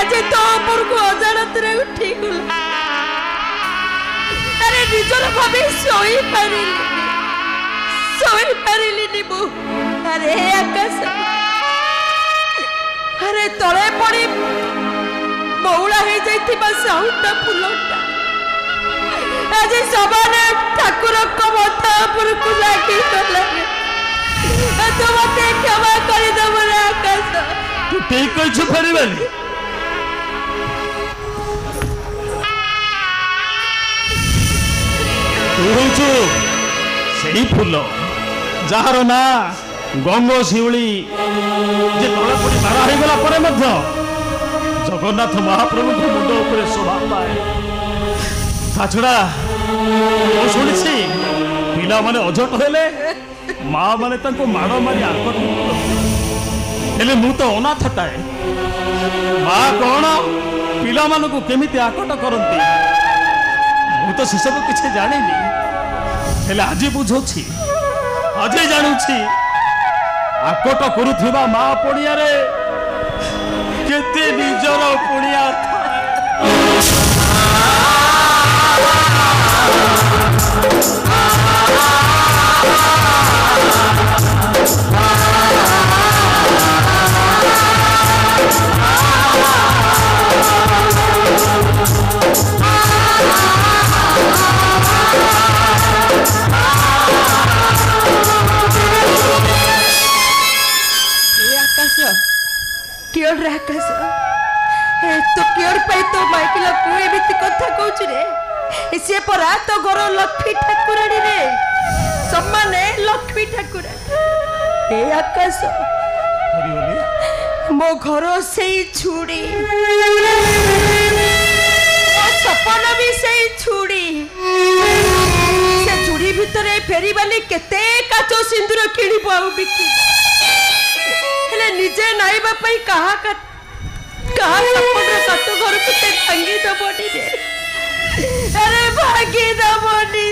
आज तो ऊपर को अजानत रे उठी गला अरे निजर भाबे सोई परिली मु अरे आकाश अरे तले पड़ी मौला हो जाइथिबा साउटा फुलटा आज सबाने ठाकुर को मथा पर को लागी गला तो मते क्षमा कर दब रे आकाश तू ठीक कह फेरबानी तू हूँ से फुल जार ना गंग शिउली जे तले पड़ी मारा हो गला परे मध्य जगन्नाथ महाप्रभु मुंड उपर शोभा पाए छड़ा शुणी पिला माने अजट हेले माँ माने माड़ मारी आकट हेले मु तो अनाथटाए माँ कौन पिला मानू केमिति आकट करती मु तो से सब किसी जानी हेले आज बुझी आज जानूची आकट करुवा माँ पड़िया केते निजर पुणिया तो क्योर पे तो माइकल को एमिति कथा कहूछ रे से परा तो घर लक्ष्मी ठाकुरानी रे सम्माने लक्ष्मी ठाकुर ए आकाश मो घर से छुड़ी सपन भी से छुड़ी से छुड़ी भितरे फेरीबाली केते काचो सिंदूर किणिबो आ बिकी हेले निजे नाइबा पई कहा सपन काचो घर को भांगी दबनी रे अरे भांगी दबनी